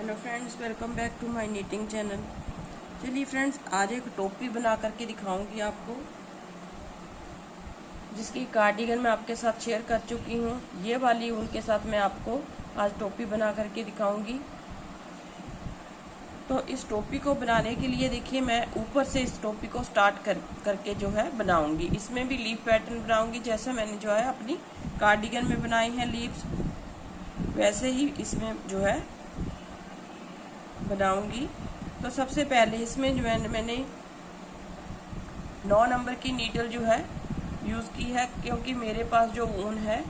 Hello friends, welcome back to my knitting channel. चलिए friends, आज एक टोपी बना करके दिखाऊंगी आपको, जिसकी कार्डिगन मैं आपके साथ शेयर कर चुकी हूँ। ये वाली ऊन के साथ मैं आपको आज टोपी बना करके दिखाऊंगी। तो इस टोपी को बनाने के लिए देखिए, मैं ऊपर से इस टोपी को स्टार्ट करके जो है बनाऊंगी। इसमें भी लीफ पैटर्न बनाऊंगी, जैसे मैंने जो है अपनी कार्डिगन में बनाई हैं लीव्स, वैसे ही इसमें जो है बनाऊंगी। तो सबसे पहले इसमें जो है मैंने 9 नंबर की नीडल जो है यूज़ की है, क्योंकि मेरे पास जो ऊन है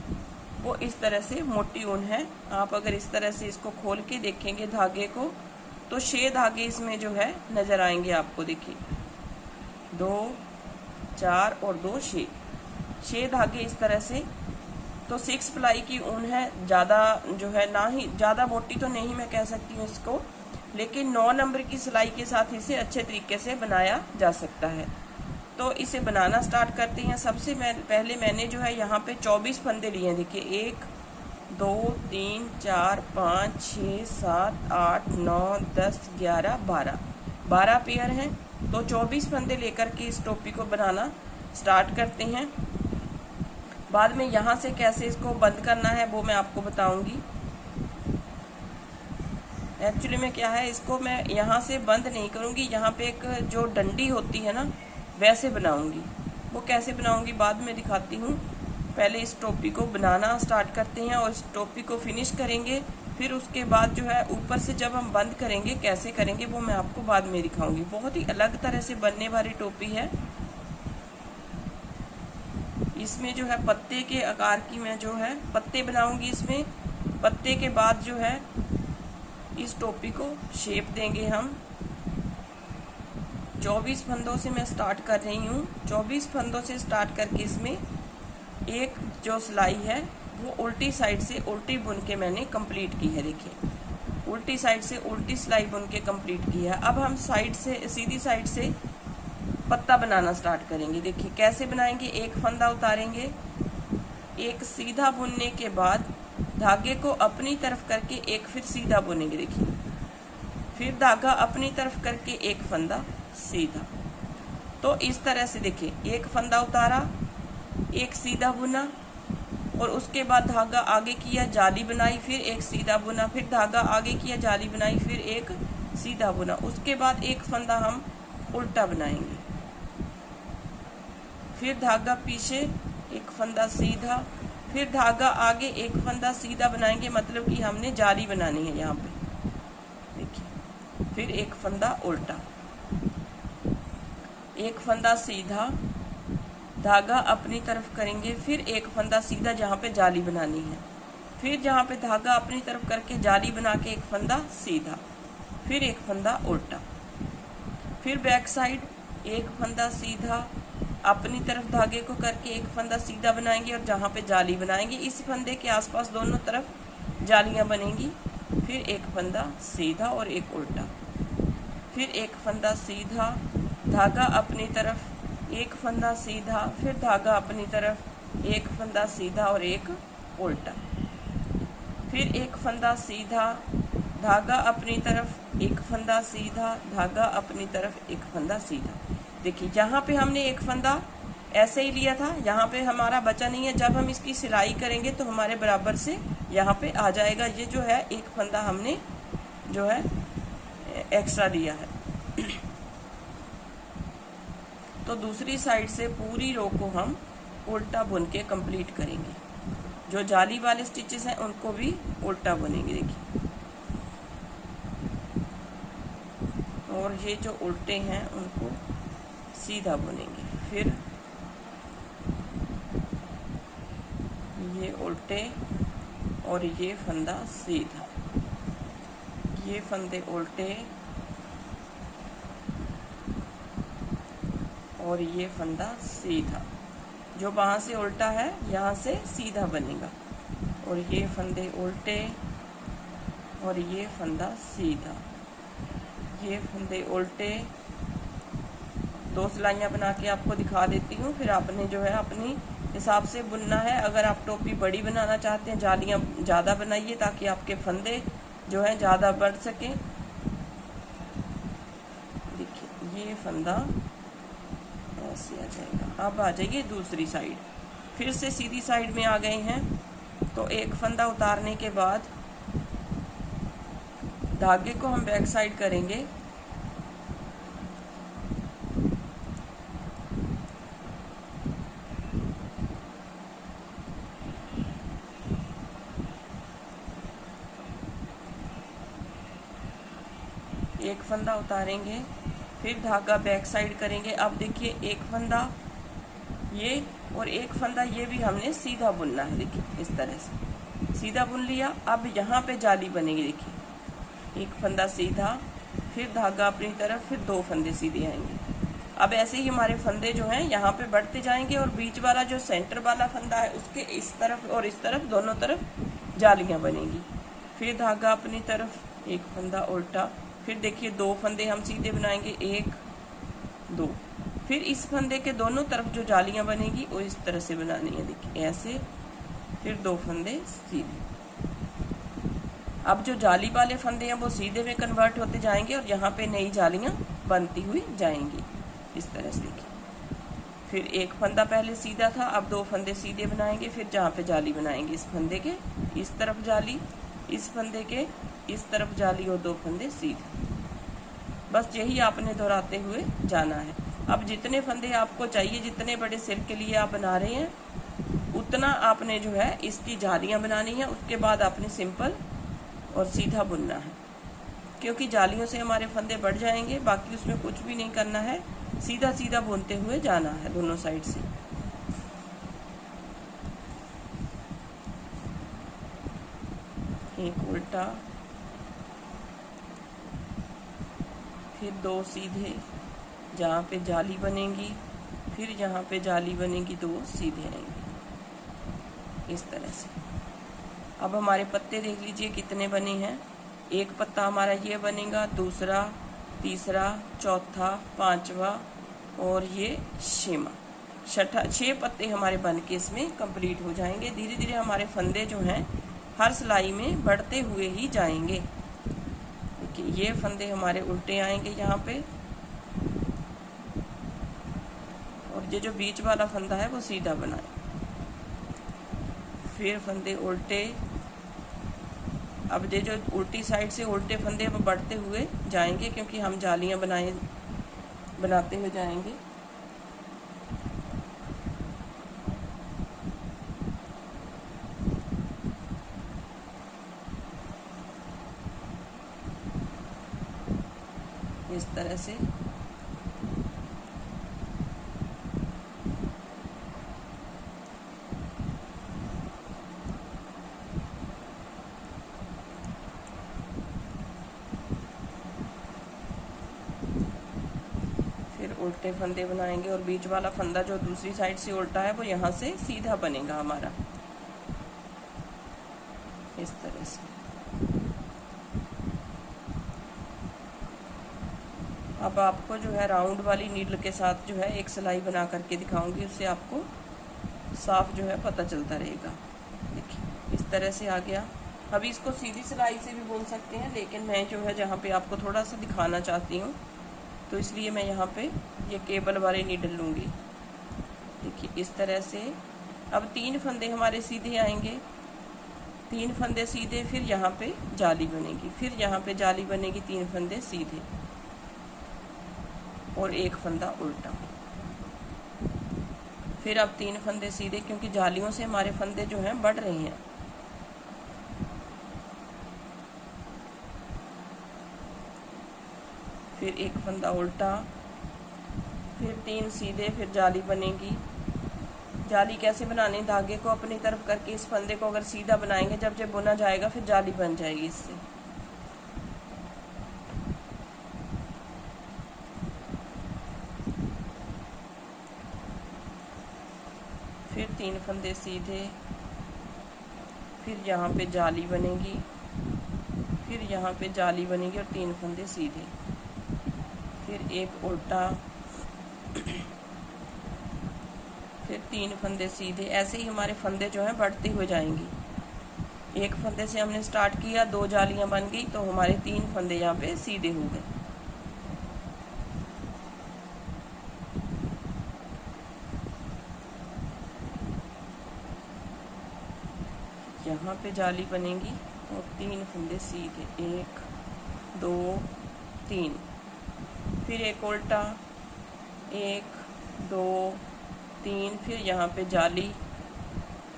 वो इस तरह से मोटी ऊन है। आप अगर इस तरह से इसको खोल के देखेंगे धागे को, तो 6 धागे इसमें जो है नज़र आएंगे आपको। देखिए 2, 4 और 2, 6 धागे इस तरह से। तो 6 प्लाई की ऊन है, ज़्यादा जो है ना ही, ज़्यादा मोटी तो नहीं मैं कह सकती हूँ इसको, लेकिन 9 नंबर की सिलाई के साथ इसे अच्छे तरीके से बनाया जा सकता है। तो इसे बनाना स्टार्ट करते हैं। सबसे पहले मैंने जो है यहाँ पे 24 फंदे लिए हैं। देखिए 1, 2, 3, 4, 5, 6, 7, 8, 9, 10, 11, 12 पेयर हैं। तो 24 फंदे लेकर के इस टोपी को बनाना स्टार्ट करते हैं। बाद में यहाँ से कैसे इसको बंद करना है वो मैं आपको बताऊंगी। एक्चुअली में क्या है, इसको मैं यहाँ से बंद नहीं करूँगी, यहाँ पे एक जो डंडी होती है ना, वैसे बनाऊंगी। वो कैसे बनाऊंगी बाद में दिखाती हूँ। पहले इस टोपी को बनाना स्टार्ट करते हैं और इस टोपी को फिनिश करेंगे। फिर उसके बाद जो है ऊपर से जब हम बंद करेंगे, कैसे करेंगे वो मैं आपको बाद में दिखाऊंगी। बहुत ही अलग तरह से बनने वाली टोपी है। इसमें जो है पत्ते के आकार की मैं जो है पत्ते बनाऊंगी। इसमें पत्ते के बाद जो है इस टोपी को शेप देंगे हम। 24 फंदों से मैं स्टार्ट कर रही हूँ। 24 फंदों से स्टार्ट करके इसमें एक जो सिलाई है वो उल्टी साइड से उल्टी बुन के मैंने कंप्लीट की है। देखिए उल्टी साइड से उल्टी सिलाई बुन के कंप्लीट की है। अब हम साइड से, सीधी साइड से पत्ता बनाना स्टार्ट करेंगे। देखिए कैसे बनाएंगे, एक फंदा उतारेंगे, एक सीधा बुनने के बाद धागे को अपनी तरफ करके एक फिर सीधा बुनेंगे। देखिए फिर धागा अपनी तरफ करके एक फंदा सीधा। तो इस तरह से देखिए, एक फंदा उतारा, एक सीधा बुना, और उसके बाद धागा आगे किया, जाली बनाई, फिर एक सीधा बुना, फिर धागा आगे किया, जाली बनाई, फिर एक सीधा बुना। उसके बाद एक फंदा हम उल्टा बनाएंगे, फिर धागा पीछे, एक फंदा सीधा, फिर धागा आगे, एक फंदा सीधा बनाएंगे, मतलब कि हमने जाली बनानी है यहाँ पे। देखिए फिर एक फंदा उल्टा, एक फंदा सीधा, धागा अपनी तरफ करेंगे, फिर एक फंदा सीधा जहाँ पे जाली बनानी है, फिर जहाँ पे धागा अपनी तरफ करके जाली बना के एक फंदा सीधा, फिर एक फंदा उल्टा, फिर बैक साइड एक फंदा सीधा, अपनी तरफ धागे को करके एक फंदा सीधा बनाएंगे और जहाँ पे जाली बनाएंगे, इस फंदे के आसपास दोनों तरफ जालियाँ बनेंगी, फिर एक फंदा सीधा और एक उल्टा, फिर एक फंदा सीधा, धागा अपनी तरफ, एक फंदा सीधा, फिर धागा अपनी तरफ, एक फंदा सीधा और एक उल्टा, फिर एक फंदा सीधा, धागा अपनी तरफ, एक फंदा सीधा, धागा अपनी तरफ, एक फंदा सीधा। देखिए यहाँ पे हमने एक फंदा ऐसे ही लिया था, यहाँ पे हमारा बचा नहीं है। जब हम इसकी सिलाई करेंगे तो हमारे बराबर से यहाँ पे आ जाएगा। ये जो है एक फंदा हमने जो है एक्स्ट्रा लिया है। तो दूसरी साइड से पूरी रो को हम उल्टा बुन के कंप्लीट करेंगे। जो जाली वाले स्टिचेस हैं उनको भी उल्टा बुनेंगे। देखिए, और ये जो उल्टे हैं उनको सीधा बुनेंगे, फिर ये उल्टे और ये फंदा सीधा, ये फंदे उल्टे और ये फंदा सीधा। जो वहाँ से उल्टा है यहाँ से सीधा बनेगा, और ये फंदे उल्टे और ये फंदा सीधा, ये फंदे उल्टे। 2 सिलाइयाँ बना के आपको दिखा देती हूँ, फिर आपने जो है अपनी हिसाब से बुनना है। अगर आप टोपी बड़ी बनाना चाहते हैं, जालियाँ ज़्यादा बनाइए ताकि आपके फंदे जो है ज़्यादा बढ़ सके। देखिए ये फंदा ऐसे आ जाएगा। अब आ जाइए दूसरी साइड, फिर से सीधी साइड में आ गए हैं तो एक फंदा उतारने के बाद धागे को हम बैक साइड करेंगे। एक फंदा उतारेंगे, फिर धागा बैक साइड करेंगे। अब देखिए एक फंदा ये और एक फंदा ये भी हमने सीधा बुनना है। देखिए इस तरह से सीधा बुन लिया। अब यहाँ पे जाली बनेगी। देखिए एक फंदा सीधा, फिर धागा अपनी तरफ, फिर 2 फंदे सीधे आएंगे। अब ऐसे ही हमारे फंदे जो हैं यहाँ पे बढ़ते जाएंगे और बीच वाला जो सेंटर वाला फंदा है उसके इस तरफ और इस तरफ दोनों तरफ जालियाँ बनेंगी। फिर धागा अपनी तरफ, एक फंदा उल्टा, फिर देखिए 2 फंदे हम सीधे बनाएंगे, 1 2, फिर इस फंदे के दोनों तरफ जो जालियां बनेगी वो इस तरह से बनानी है। देखिए ऐसे, फिर 2 फंदे सीधे। अब जो जाली वाले फंदे हैं वो सीधे में कन्वर्ट होते जाएंगे और यहाँ पे नई जालियां बनती हुई जाएंगी इस तरह से। देखिए फिर एक फंदा पहले सीधा था, अब 2 फंदे सीधे बनाएंगे, फिर जहाँ पे जाली बनाएंगे इस फंदे के इस तरफ जाली, इस फंदे के इस तरफ जाली और 2 फंदे सीधे। बस यही आपने दोहराते हुए जाना है। अब जितने फंदे आपको चाहिए, जितने बड़े सिर के लिए आप बना रहे हैं, उतना आपने जो है इसकी जालियां बनानी है। उसके बाद आपने सिंपल और सीधा बुनना है, क्योंकि जालियों से हमारे फंदे बढ़ जाएंगे। बाकी उसमें कुछ भी नहीं करना है, सीधा सीधा बुनते हुए जाना है दोनों साइड से। एक उल्टा, फिर 2 सीधे जहाँ पे जाली बनेगी, फिर जहाँ पे जाली बनेगी 2 सीधे आएंगे इस तरह से। अब हमारे पत्ते देख लीजिए कितने बने हैं। एक पत्ता हमारा ये बनेगा, दूसरा, तीसरा, चौथा, 5वां और ये 6वां, छठा। 6 पत्ते हमारे बन के इसमें कंप्लीट हो जाएंगे। धीरे धीरे हमारे फंदे जो हैं हर सिलाई में बढ़ते हुए ही जाएंगे। देखिए ये फंदे हमारे उल्टे आएंगे यहाँ पे, और ये जो बीच वाला फंदा है वो सीधा बनाए। फिर फंदे उल्टे। अब ये जो उल्टी साइड से उल्टे फंदे वो बढ़ते हुए जाएंगे, क्योंकि हम जालियां बनाते हुए जाएंगे। इस तरह से उल्टे फंदे बनाएंगे और बीच वाला फंदा जो दूसरी साइड से उल्टा है वो यहाँ से सीधा बनेगा हमारा इस तरह से। अब आपको जो है राउंड वाली नीडल के साथ जो है एक सिलाई बना करके दिखाऊंगी, उससे आपको साफ जो है पता चलता रहेगा। देखिए इस तरह से आ गया। अभी इसको सीधी सिलाई से भी बुन सकते हैं, लेकिन मैं जो है जहाँ पे आपको थोड़ा सा दिखाना चाहती हूँ तो इसलिए मैं यहाँ पे ये केबल वाली नीडल लूँगी। देखिए इस तरह से। अब 3 फंदे हमारे सीधे आएंगे, 3 फंदे सीधे, फिर यहाँ पे जाली बनेगी, फिर यहाँ पे जाली बनेगी, 3 फंदे सीधे और 1 फंदा उल्टा। फिर अब 3 फंदे सीधे, क्योंकि जालियों से हमारे फंदे जो हैं बढ़ रहे हैं। फिर 1 फंदा उल्टा, फिर 3 सीधे, फिर जाली बनेगी। जाली कैसे बनानी, धागे को अपनी तरफ करके इस फंदे को अगर सीधा बनाएंगे, जब बुना जाएगा फिर जाली बन जाएगी इससे। फिर 3 फंदे सीधे, फिर यहाँ पे जाली बनेगी, फिर यहाँ पे जाली बनेगी और 3 फंदे सीधे, फिर 1 उल्टा, फिर 3 फंदे सीधे। ऐसे ही हमारे फंदे जो हैं बढ़ते हुए जाएंगे। एक फंदे से हमने स्टार्ट किया, 2 जालियां बन गई, तो हमारे 3 फंदे यहाँ पे सीधे हो गए। यहाँ पे जाली बनेगी और 3 फंदे सीधे, 1 2 3, फिर एक उल्टा, 1 2 3, फिर यहाँ पे जाली,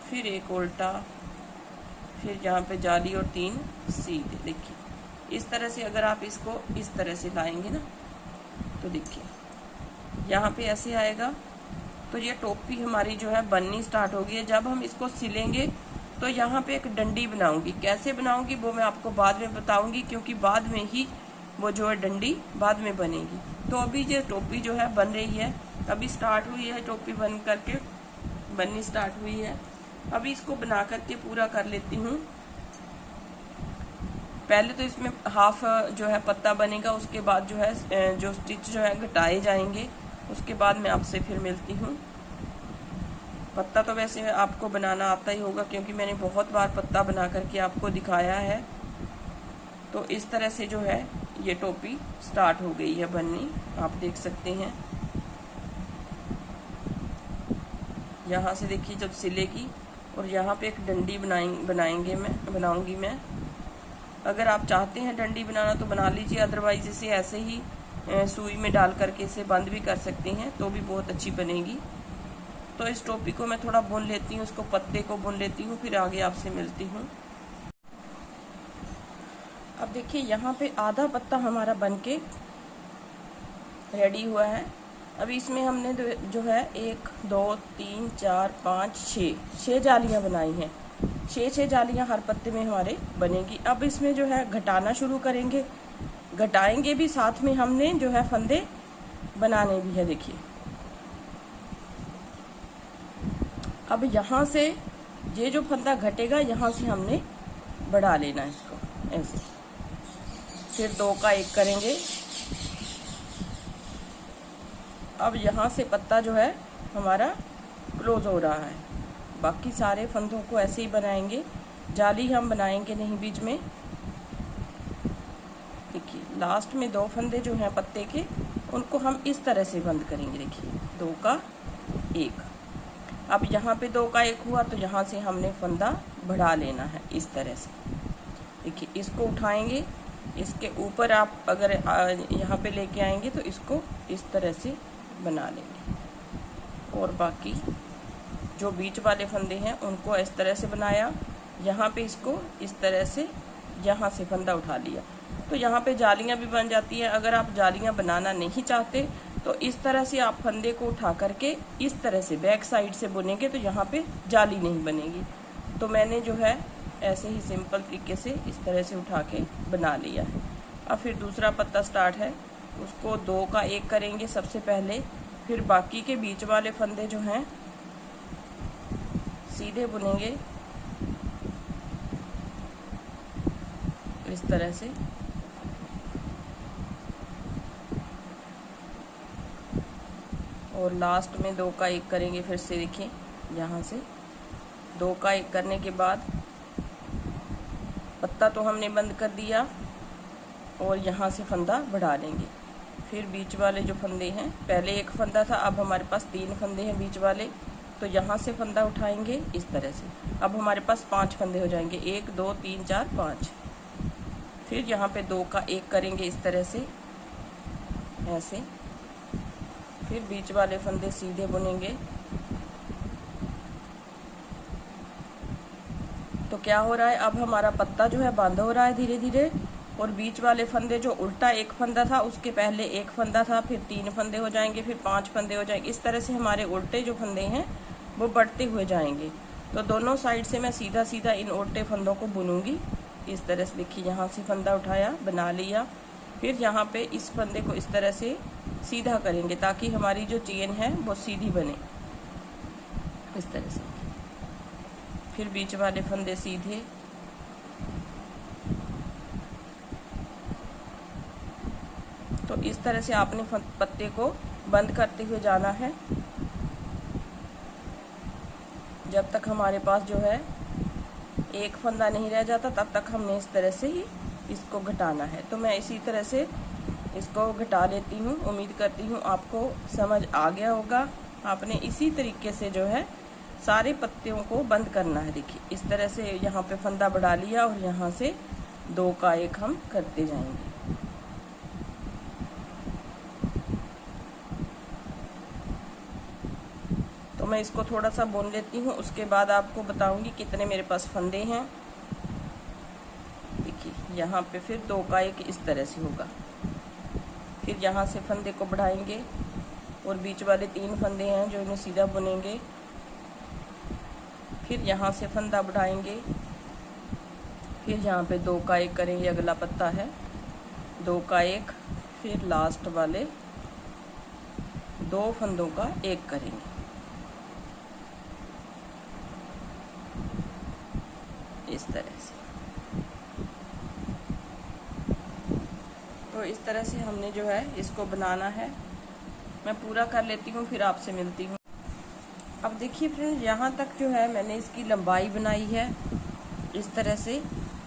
फिर एक उल्टा, फिर यहाँ पे जाली और 3 सीधे। देखिए इस तरह से अगर आप इसको इस तरह से लाएंगे ना, तो देखिए यहाँ पे ऐसे आएगा। तो ये टोपी हमारी जो है बननी स्टार्ट होगी है। जब हम इसको सिलेंगे तो यहाँ पे एक डंडी बनाऊंगी। कैसे बनाऊंगी वो मैं आपको बाद में बताऊंगी, क्योंकि बाद में ही वो जो है डंडी बाद में बनेगी। तो अभी ये टोपी जो है बन रही है, अभी स्टार्ट हुई है टोपी बन करके, बननी स्टार्ट हुई है। अभी इसको बना करके पूरा कर लेती हूँ। पहले तो इसमें हाफ जो है पत्ता बनेगा, उसके बाद जो है जो स्टिच जो है घटाए जाएंगे, उसके बाद मैं आपसे फिर मिलती हूँ। पत्ता तो वैसे आपको बनाना आता ही होगा, क्योंकि मैंने बहुत बार पत्ता बना करके आपको दिखाया है। तो इस तरह से जो है ये टोपी स्टार्ट हो गई है बननी, आप देख सकते हैं। यहाँ से देखिए जब सिलेगी, और यहाँ पे एक डंडी बनाऊंगी मैं। अगर आप चाहते हैं डंडी बनाना तो बना लीजिए, अदरवाइज इसे ऐसे ही सुई में डाल करके इसे बंद भी कर सकते हैं, तो भी बहुत अच्छी बनेगी। तो इस टोपी को मैं थोड़ा बुन लेती हूँ, इसको पत्ते को बुन लेती हूँ, फिर आगे आपसे मिलती हूँ। अब देखिए यहाँ पे आधा पत्ता हमारा बनके रेडी हुआ है। अभी इसमें हमने जो है 1 2 3 4 5 6 जालियाँ बनाई हैं। 6 जालियाँ हर पत्ते में हमारे बनेगी। अब इसमें जो है घटाना शुरू करेंगे, घटाएंगे भी, साथ में हमने जो है फंदे बनाने भी है। देखिए अब यहाँ से ये जो फंदा घटेगा, यहाँ से हमने बढ़ा लेना इसको ऐसे, फिर 2 का 1 करेंगे। अब यहाँ से पत्ता जो है हमारा क्लोज हो रहा है। बाकी सारे फंदों को ऐसे ही बनाएंगे, जाली हम बनाएंगे नहीं बीच में। देखिए लास्ट में 2 फंदे जो हैं पत्ते के, उनको हम इस तरह से बंद करेंगे। देखिए 2 का 1। अब यहाँ पे 2 का 1 हुआ, तो यहाँ से हमने फंदा बढ़ा लेना है इस तरह से। देखिए इसको उठाएंगे, इसके ऊपर आप अगर यहाँ पे लेके आएंगे तो इसको इस तरह से बना लेंगे। और बाकी जो बीच वाले फंदे हैं उनको इस तरह से बनाया, यहाँ पे इसको इस तरह से यहाँ से फंदा उठा लिया, तो यहाँ पे जालियाँ भी बन जाती हैं। अगर आप जालियाँ बनाना नहीं चाहते तो इस तरह से आप फंदे को उठा करके इस तरह से बैक साइड से बुनेंगे, तो यहाँ पे जाली नहीं बनेगी। तो मैंने जो है ऐसे ही सिंपल तरीके से इस तरह से उठा के बना लिया है। अब फिर दूसरा पत्ता स्टार्ट है, उसको 2 का 1 करेंगे सबसे पहले, फिर बाकी के बीच वाले फंदे जो हैं सीधे बुनेंगे इस तरह से। और लास्ट में 2 का 1 करेंगे फिर से। देखिए यहाँ से 2 का 1 करने के बाद पत्ता तो हमने बंद कर दिया, और यहाँ से फंदा बढ़ा लेंगे। फिर बीच वाले जो फंदे हैं, पहले 1 फंदा था, अब हमारे पास 3 फंदे हैं बीच वाले, तो यहाँ से फंदा उठाएंगे इस तरह से। अब हमारे पास 5 फंदे हो जाएंगे, 1 2 3 4 5। फिर यहाँ पे 2 का 1 करेंगे इस तरह से ऐसे, फिर बीच वाले फंदे सीधे बुनेंगे। तो क्या हो रहा है, अब हमारा पत्ता जो है बंद हो रहा है धीरे धीरे, और बीच वाले फंदे जो उल्टा 1 फंदा था उसके पहले 1 फंदा था, फिर 3 फंदे हो जाएंगे, फिर 5 फंदे हो जाएंगे। इस तरह से हमारे उल्टे जो फंदे हैं वो बढ़ते हुए जाएंगे। तो दोनों साइड से मैं सीधा सीधा इन उल्टे फंदों को बुनूंगी इस तरह से। देखिए यहाँ से फंदा उठाया, बना लिया, फिर यहाँ पे इस फंदे को इस तरह से सीधा करेंगे ताकि हमारी जो चेन है वो सीधी बने इस तरह से। फिर बीच वाले फंदे सीधे, तो इस तरह से आपने पत्ते को बंद करते हुए जाना है जब तक हमारे पास जो है एक फंदा नहीं रह जाता तब तक हमने इस तरह से ही इसको घटाना है। तो मैं इसी तरह से इसको घटा लेती हूँ। उम्मीद करती हूँ आपको समझ आ गया होगा। आपने इसी तरीके से जो है सारे पत्तियों को बंद करना है। देखिए इस तरह से यहाँ पे फंदा बढ़ा लिया और यहाँ से 2 का 1 हम करते जाएंगे। तो मैं इसको थोड़ा सा बुन लेती हूँ, उसके बाद आपको बताऊंगी कितने मेरे पास फंदे हैं। देखिए यहाँ पे फिर 2 का 1 इस तरह से होगा। फिर यहाँ से फंदे को बढ़ाएंगे और बीच वाले 3 फंदे हैं जो इन्हें सीधा बुनेंगे। फिर यहाँ से फंदा बढ़ाएंगे, फिर यहाँ पे 2 का 1 करेंगे, अगला पत्ता है 2 का 1, फिर लास्ट वाले 2 फंदों का 1 करेंगे। इस तरह से। तो इस तरह से हमने जो है इसको बनाना है। मैं पूरा कर लेती हूँ फिर आपसे मिलती हूँ। अब देखिए फ्रेंड्स, यहाँ तक जो है मैंने इसकी लंबाई बनाई है इस तरह से।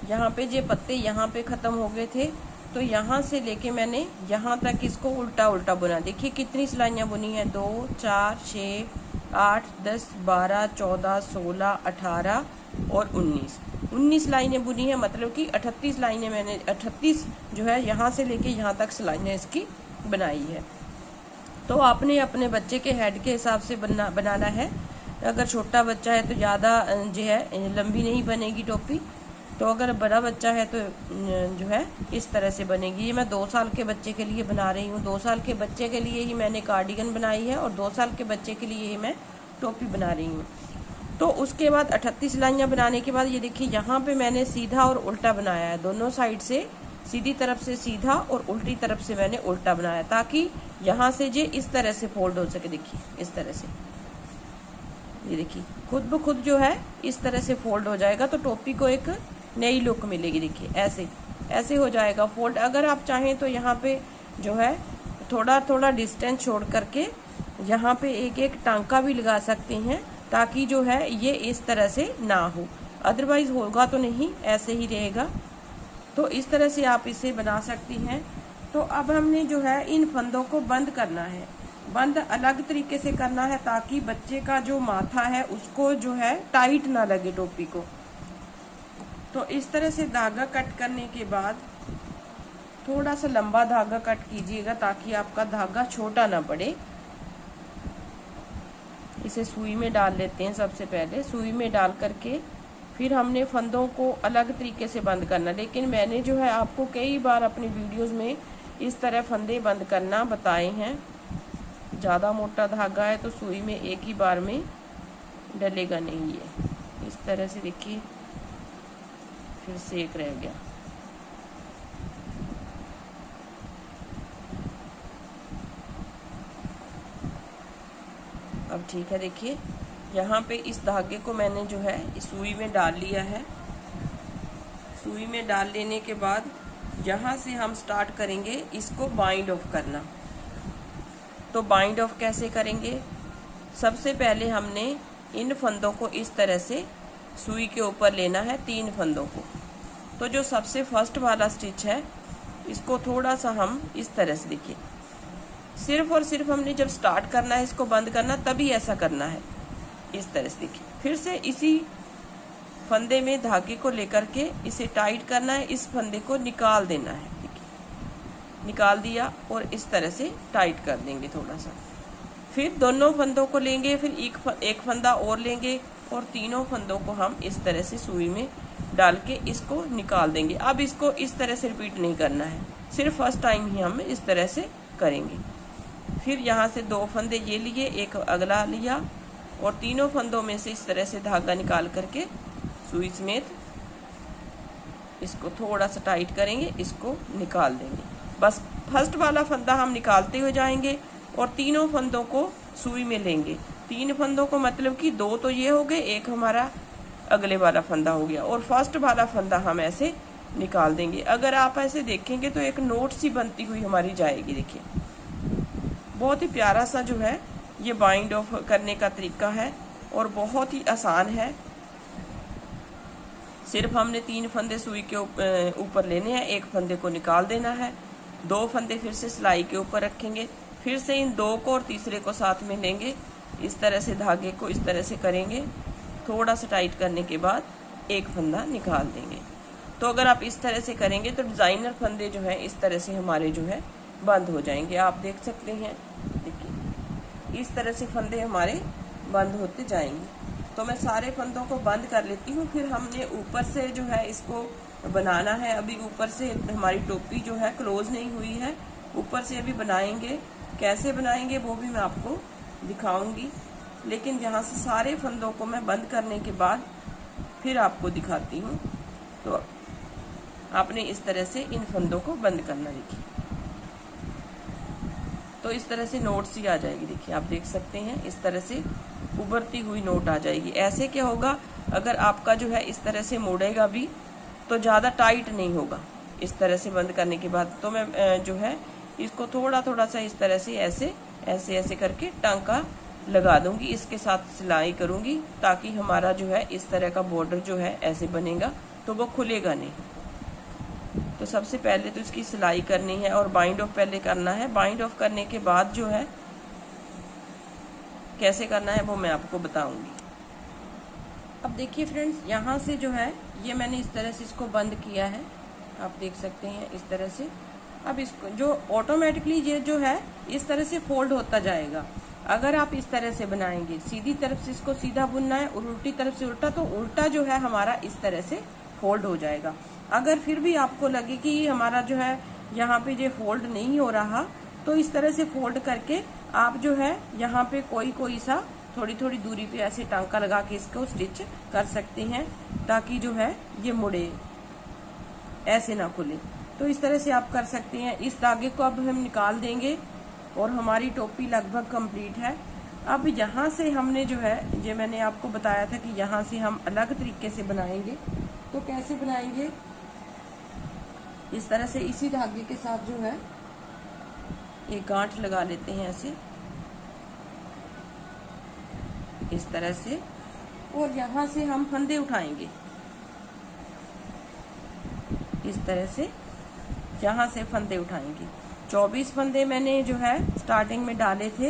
यहाँ पे ये पत्ते यहाँ पे ख़त्म हो गए थे, तो यहाँ से लेके मैंने यहाँ तक इसको उल्टा उल्टा बुना। देखिए कितनी सिलाइयाँ बुनी हैं, 2 4 6 8 10 12 14 16 18 और 19 लाइनें बुनी है। मतलब कि 38 लाइनें मैंने 38 जो है यहाँ से लेके यहाँ तक सिलाइयाँ इसकी बनाई है। तो आपने अपने बच्चे के हेड के हिसाब से बनाना है। अगर छोटा बच्चा है तो ज़्यादा जो है लंबी नहीं बनेगी टोपी, तो अगर बड़ा बच्चा है तो जो है इस तरह से बनेगी। ये मैं 2 साल के बच्चे के लिए बना रही हूँ। 2 साल के बच्चे के लिए ही मैंने कार्डिगन बनाई है और 2 साल के बच्चे के लिए ही मैं टोपी बना रही हूँ। तो उसके बाद 38 सिलाइयाँ बनाने के बाद ये देखिए यहाँ पे मैंने सीधा और उल्टा बनाया है। दोनों साइड से सीधी तरफ से सीधा और उल्टी तरफ से मैंने उल्टा बनाया, ताकि यहाँ से ये इस तरह से फोल्ड हो सके। देखिए इस तरह से, ये देखिए खुद ब खुद जो है इस तरह से फोल्ड हो जाएगा, तो टोपी को एक नई लुक मिलेगी। देखिए ऐसे ऐसे हो जाएगा फोल्ड। अगर आप चाहें तो यहाँ पे जो है थोड़ा थोड़ा डिस्टेंस छोड़ करके यहाँ पे एक एक टांका भी लगा सकते हैं, ताकि जो है ये इस तरह से ना हो। अदरवाइज होगा तो नहीं, ऐसे ही रहेगा। तो इस तरह से आप इसे बना सकती हैं। तो अब हमने जो है इन फंदों को बंद करना है। बंद अलग तरीके से करना है, ताकि बच्चे का जो माथा है उसको जो है टाइट ना लगे टोपी को। तो इस तरह से धागा कट करने के बाद थोड़ा सा लंबा धागा कट कीजिएगा, ताकि आपका धागा छोटा ना पड़े। इसे सुई में डाल लेते हैं। सबसे पहले सुई में डाल करके फिर हमने फंदों को अलग तरीके से बंद करना। लेकिन मैंने जो है आपको कई बार अपनी वीडियोस में इस तरह फंदे बंद करना बताए हैं। ज़्यादा मोटा धागा है तो सुई में एक ही बार में डलेगा नहीं। ये इस तरह से देखिए, फिर से एक रह गया। अब ठीक है। देखिए यहाँ पे इस धागे को मैंने जो है इस सुई में डाल लिया है। सुई में डाल लेने के बाद यहाँ से हम स्टार्ट करेंगे इसको बाइंड ऑफ करना। तो बाइंड ऑफ कैसे करेंगे? सबसे पहले हमने इन फंदों को इस तरह से सुई के ऊपर लेना है, 3 फंदों को। तो जो सबसे फर्स्ट वाला स्टिच है इसको थोड़ा सा हम इस तरह से, देखिए सिर्फ और सिर्फ हमने जब स्टार्ट करना है इसको बंद करना, तभी ऐसा करना है। इस तरह से देखिए, फिर से इसी फंदे में धागे को लेकर के इसे टाइट करना है। इस फंदे को निकाल देना है। देखिए निकाल दिया और इस तरह से टाइट कर देंगे थोड़ा सा। फिर दोनों फंदों को लेंगे, फिर एक फंदा और लेंगे और तीनों फंदों को हम इस तरह से सुई में डाल के इसको निकाल देंगे। अब इसको इस तरह से रिपीट नहीं करना है, सिर्फ फर्स्ट टाइम ही हम इस तरह से करेंगे। फिर यहाँ से 2 फंदे ये लिए, एक अगला लिया और तीनों फंदों में से इस तरह से धागा निकाल करके सुई समेत इसको थोड़ा सा टाइट करेंगे, इसको निकाल देंगे। बस फर्स्ट वाला फंदा हम निकालते हुए जाएंगे और तीनों फंदों को सुई में लेंगे। 3 फंदों को मतलब कि 2 तो ये हो गए, एक हमारा अगले वाला फंदा हो गया और फर्स्ट वाला फंदा हम ऐसे निकाल देंगे। अगर आप ऐसे देखेंगे तो एक नोट सी बनती हुई हमारी जाएगी। देखिए बहुत ही प्यारा सा जो है ये बाइंड ऑफ करने का तरीका है और बहुत ही आसान है। सिर्फ हमने 3 फंदे सुई के ऊपर लेने हैं, एक फंदे को निकाल देना है, 2 फंदे फिर से सिलाई के ऊपर रखेंगे, फिर से इन 2 को और तीसरे को साथ में लेंगे, इस तरह से धागे को इस तरह से करेंगे, थोड़ा सा टाइट करने के बाद एक फंदा निकाल देंगे। तो अगर आप इस तरह से करेंगे तो डिज़ाइनर फंदे जो है इस तरह से हमारे जो है बंद हो जाएंगे। आप देख सकते हैं, देखिए इस तरह से फंदे हमारे बंद होते जाएंगे। तो मैं सारे फंदों को बंद कर लेती हूँ। फिर हमने ऊपर से जो है इसको बनाना है। अभी ऊपर से हमारी टोपी जो है क्लोज नहीं हुई है, ऊपर से अभी बनाएंगे। कैसे बनाएंगे वो भी मैं आपको दिखाऊंगी, लेकिन यहाँ से सारे फंदों को मैं बंद करने के बाद फिर आपको दिखाती हूँ। तो आपने इस तरह से इन फंदों को बंद करना। देखिए तो इस तरह से नोट सी आ जाएगी। देखिए आप देख सकते हैं इस तरह से उभरती हुई नोट आ जाएगी। ऐसे क्या होगा, अगर आपका जो है इस तरह से मोड़ेगा भी तो ज़्यादा टाइट नहीं होगा। इस तरह से बंद करने के बाद तो मैं जो है इसको थोड़ा थोड़ा सा इस तरह से ऐसे ऐसे ऐसे करके टांका लगा दूंगी, इसके साथ सिलाई करूंगी ताकि हमारा जो है इस तरह का बॉर्डर जो है ऐसे बनेगा तो वो खुलेगा नहीं। तो सबसे पहले तो इसकी सिलाई करनी है और बाइंड ऑफ पहले करना है। बाइंड ऑफ करने के बाद जो है कैसे करना है वो मैं आपको बताऊंगी। अब देखिए फ्रेंड्स, यहाँ से जो है ये मैंने इस तरह से इसको बंद किया है, आप देख सकते हैं इस तरह से। अब इसको जो ऑटोमेटिकली ये जो है इस तरह से फोल्ड होता जाएगा। अगर आप इस तरह से बनाएंगे, सीधी तरफ से इसको सीधा बुनना है और उल्टी तरफ से उल्टा, तो उल्टा जो है हमारा इस तरह से फोल्ड हो जाएगा। अगर फिर भी आपको लगे कि हमारा जो है यहाँ पे ये फोल्ड नहीं हो रहा, तो इस तरह से फोल्ड करके आप जो है यहाँ पे कोई सा थोड़ी थोड़ी दूरी पे ऐसे टांका लगा के इसको स्टिच कर सकते हैं ताकि जो है ये मुड़े, ऐसे ना खुले। तो इस तरह से आप कर सकते हैं। इस धागे को अब हम निकाल देंगे और हमारी टोपी लगभग कंप्लीट है। अब यहाँ से हमने जो है, ये मैंने आपको बताया था कि यहाँ से हम अलग तरीके से बनाएंगे। तो कैसे बनाएंगे, इस तरह से इसी धागे के साथ जो है एक गांठ लगा लेते हैं ऐसे, इस तरह से, और यहाँ से हम फंदे उठाएंगे इस तरह से, यहाँ से फंदे उठाएंगे। 24 फंदे मैंने जो है स्टार्टिंग में डाले थे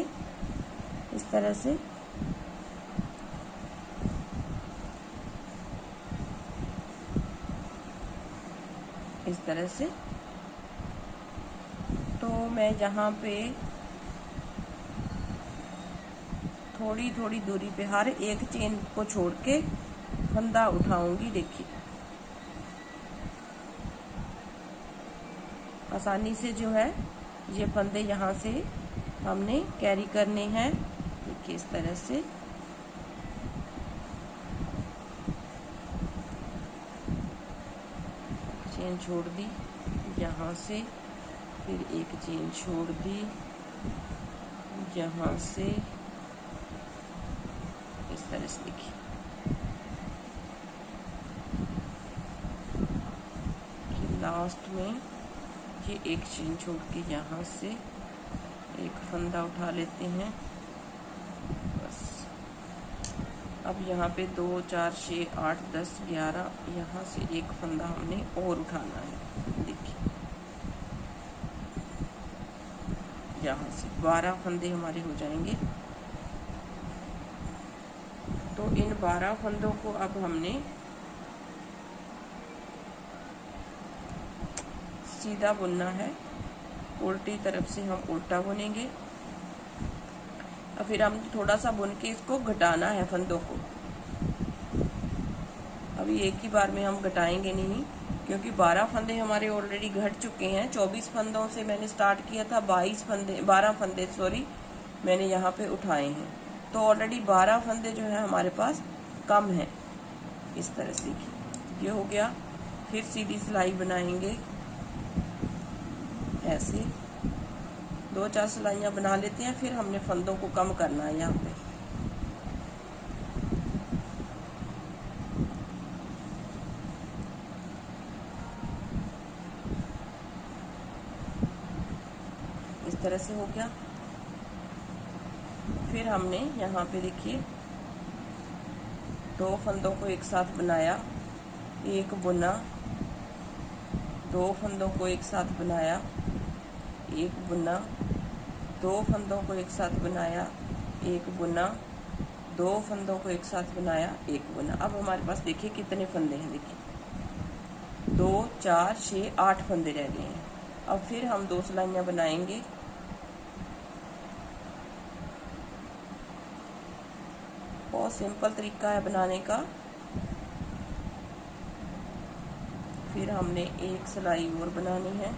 इस तरह से। इस तरह से तो मैं यहाँ पे थोड़ी थोड़ी दूरी पे हर एक चेन को छोड़ के फंदा उठाऊंगी। देखिए आसानी से जो है ये फंदे यहाँ से हमने कैरी करने हैं। देखिए इस तरह से चेन छोड़ दी यहाँ से, फिर एक चेन छोड़ दी यहाँ से, इस तरह से। देखिए कि लास्ट में ये एक चेन छोड़ के यहाँ से एक फंदा उठा लेते हैं बस। अब यहाँ पे 2 4 6 8 10 11, यहाँ से एक फंदा हमने और उठाना है। देखिए यहाँ से 12 फंदे हमारे हो जाएंगे। तो इन 12 फंदों को अब हमने सीधा बुनना है, उल्टी तरफ से हम उल्टा बुनेंगे और फिर हम थोड़ा सा बुन के इसको घटाना है फंदों को। अभी एक ही बार में हम घटाएंगे नहीं, क्योंकि 12 फंदे हमारे ऑलरेडी घट चुके हैं। 24 फंदों से मैंने स्टार्ट किया था, 12 फंदे मैंने यहाँ पे उठाए हैं। तो ऑलरेडी 12 फंदे जो है हमारे पास कम है। इस तरह से ये हो गया। फिर सीधी सिलाई बनाएंगे ऐसे, 2 4 सिलाइयाँ बना लेते हैं। फिर हमने फंदों को कम करना है यहाँ पे। इस तरह से हो गया। फिर हमने यहाँ पे देखिए 2 फंदों को एक साथ बनाया, एक बुना, दो फंदों को एक साथ बनाया, एक बुना, दो फंदों को एक साथ बनाया, एक बुना, दो फंदों को एक साथ बनाया, एक बुना। अब हमारे पास देखिए कितने फंदे हैं, देखिए 2 4 6 8 फंदे रह गए हैं। अब फिर हम 2 सिलाइयाँ बनाएंगे। बहुत सिंपल तरीका है बनाने का। फिर हमने एक सिलाई और बनानी है।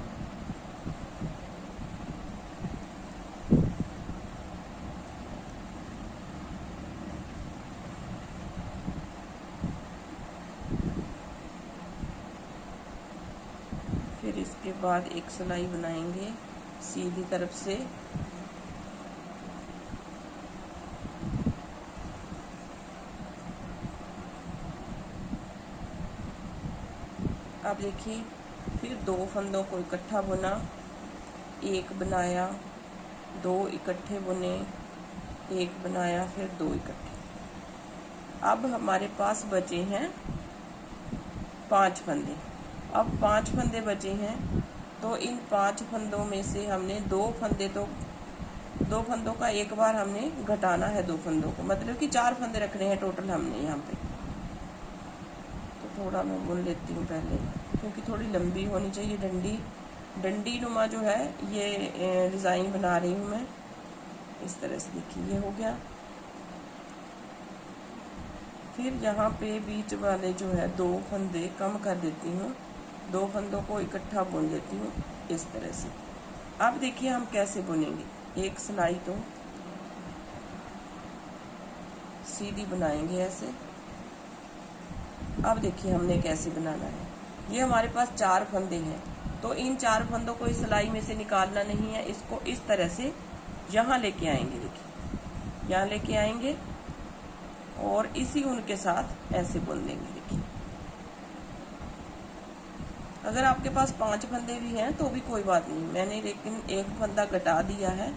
फिर इसके बाद एक सिलाई बनाएंगे सीधी तरफ से। अब देखिए फिर 2 फंदों को इकट्ठा बुना, एक बनाया, 2 इकट्ठे बुने, एक बनाया, फिर 2 इकट्ठे। अब हमारे पास बचे हैं 5 फंदे। अब 5 फंदे बचे हैं, तो इन 5 फंदों में से हमने 2 फंदों का एक बार हमने घटाना है 2 फंदों को, मतलब कि 4 फंदे रखने हैं टोटल हमने यहाँ पे। तो थोड़ा मैं बुन लेती हूँ पहले, क्योंकि थोड़ी लंबी होनी चाहिए डंडी नुमा जो है ये डिज़ाइन बना रही हूँ मैं। इस तरह से देखिए ये हो गया। फिर यहाँ पे बीच वाले जो है 2 फंदे कम कर देती हूँ, 2 फंदों को इकट्ठा बुन देती हूँ इस तरह से। अब देखिए हम कैसे बुनेंगे। एक सिलाई तो सीधी बनाएंगे ऐसे। अब देखिए हमने कैसे बनाना है। ये हमारे पास 4 फंदे हैं, तो इन 4 फंदों को इस सिलाई में से निकालना नहीं है। इसको इस तरह से यहाँ लेके आएंगे, देखिए यहाँ लेके आएंगे और इसी ऊन के साथ ऐसे बुन देंगे। देखिए अगर आपके पास 5 फंदे भी हैं तो भी कोई बात नहीं, मैंने लेकिन एक फंदा घटा दिया है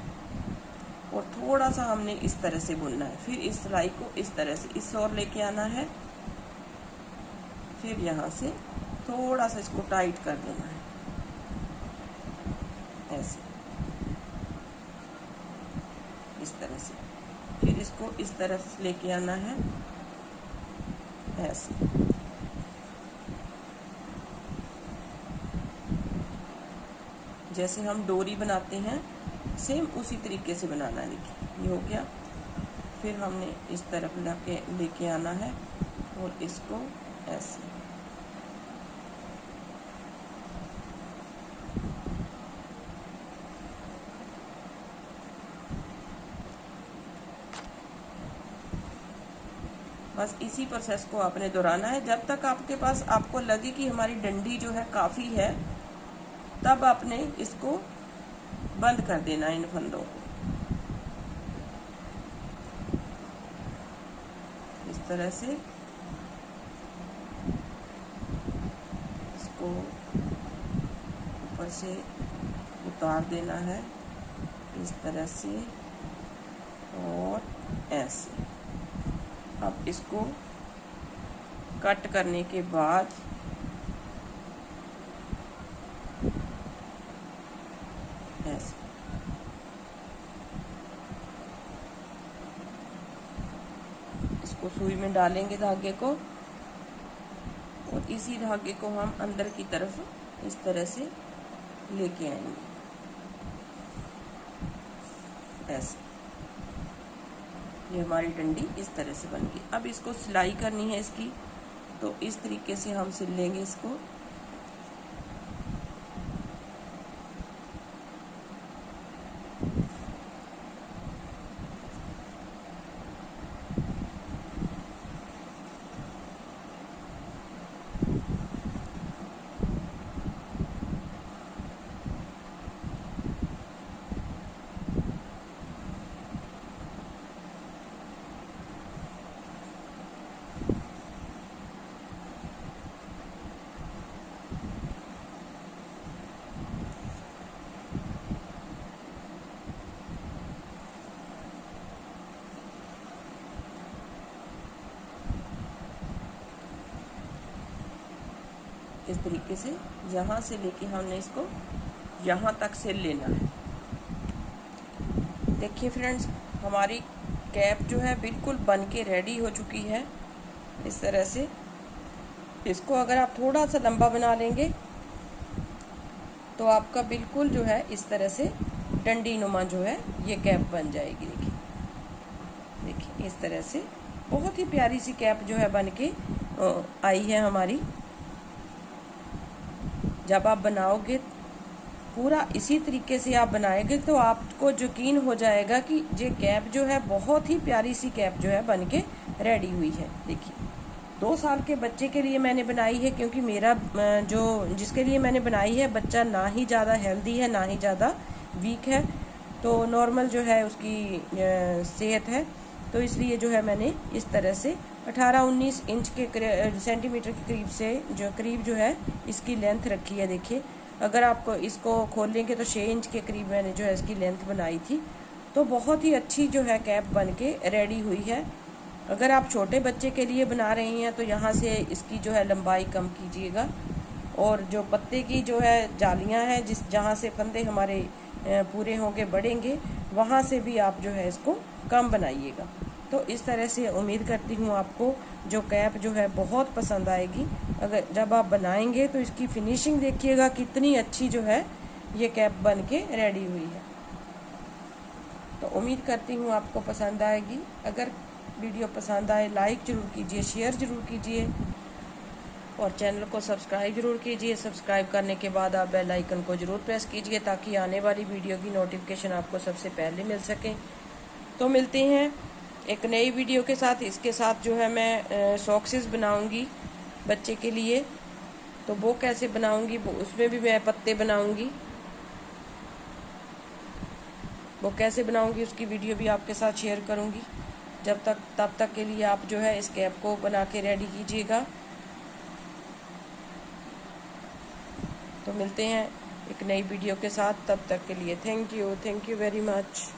और थोड़ा सा हमने इस तरह से बुनना है। फिर इस सिलाई को इस तरह से इस ओर लेके आना है, फिर यहाँ से थोड़ा सा इसको टाइट कर देना है ऐसे, इस तरह से। फिर इसको इस तरफ लेके आना है ऐसे। जैसे हम डोरी बनाते हैं सेम उसी तरीके से बनाना है। देखिए ये हो गया। फिर हमने इस तरफ लेके आना है और इसको ऐसे। बस इसी प्रोसेस को आपने दोहराना है जब तक आपके पास आपको लगे कि हमारी डंडी जो है काफ़ी है, तब आपने इसको बंद कर देना इन फंदों को इस तरह से। इसको ऊपर से उतार देना है इस तरह से और ऐसे। अब इसको कट करने के बाद ऐसे इसको सुई में डालेंगे धागे को और इसी धागे को हम अंदर की तरफ इस तरह से लेके आएंगे ऐसे। ये हमारी डंडी इस तरह से बन गई। अब इसको सिलाई करनी है इसकी, तो इस तरीके से हम सिल लेंगे इसको। इस तरीके से यहाँ से लेके हमने इसको यहाँ तक से लेना है। देखिए फ्रेंड्स, हमारी कैप जो है बिल्कुल बन के रेडी हो चुकी है। इस तरह से इसको अगर आप थोड़ा सा लंबा बना लेंगे तो आपका बिल्कुल जो है इस तरह से डंडी नुमा जो है ये कैप बन जाएगी। देखिए देखिए इस तरह से बहुत ही प्यारी सी कैप जो है बन के आई है हमारी। जब आप बनाओगे पूरा इसी तरीके से आप बनाएंगे तो आपको यकीन हो जाएगा कि ये कैप जो है बहुत ही प्यारी सी कैप जो है बन के रेडी हुई है। देखिए 2 साल के बच्चे के लिए मैंने बनाई है, क्योंकि मेरा जो जिसके लिए मैंने बनाई है बच्चा ना ही ज़्यादा हेल्दी है ना ही ज़्यादा वीक है, तो नॉर्मल जो है उसकी सेहत है, तो इसलिए जो है मैंने इस तरह से 18-19 इंच के सेंटीमीटर के करीब जो है इसकी लेंथ रखी है। देखिए अगर आपको इसको खोलेंगे तो 6 इंच के करीब मैंने जो है इसकी लेंथ बनाई थी। तो बहुत ही अच्छी जो है कैप बन के रेडी हुई है। अगर आप छोटे बच्चे के लिए बना रही हैं तो यहाँ से इसकी जो है लंबाई कम कीजिएगा, और जो पत्ते की जो है जालियाँ हैं जहाँ से फंदे हमारे पूरे होंगे बढ़ेंगे वहाँ से भी आप जो है इसको कम बनाइएगा। तो इस तरह से उम्मीद करती हूँ आपको जो कैप जो है बहुत पसंद आएगी। अगर जब आप बनाएंगे तो इसकी फिनिशिंग देखिएगा कितनी अच्छी जो है ये कैप बन के रेडी हुई है। तो उम्मीद करती हूँ आपको पसंद आएगी। अगर वीडियो पसंद आए लाइक ज़रूर कीजिए, शेयर ज़रूर कीजिए और चैनल को सब्सक्राइब ज़रूर कीजिए। सब्सक्राइब करने के बाद आप बेल आइकन को ज़रूर प्रेस कीजिए ताकि आने वाली वीडियो की नोटिफिकेशन आपको सबसे पहले मिल सके। तो मिलते हैं एक नई वीडियो के साथ। इसके साथ जो है मैं सॉक्सेस बनाऊंगी बच्चे के लिए, तो वो कैसे बनाऊंगी उसमें भी मैं पत्ते बनाऊंगी। वो कैसे बनाऊंगी उसकी वीडियो भी आपके साथ शेयर करूंगी। तब तक के लिए आप जो है इस कैप को बना के रेडी कीजिएगा। तो मिलते हैं एक नई वीडियो के साथ, तब तक के लिए थैंक यू वेरी मच।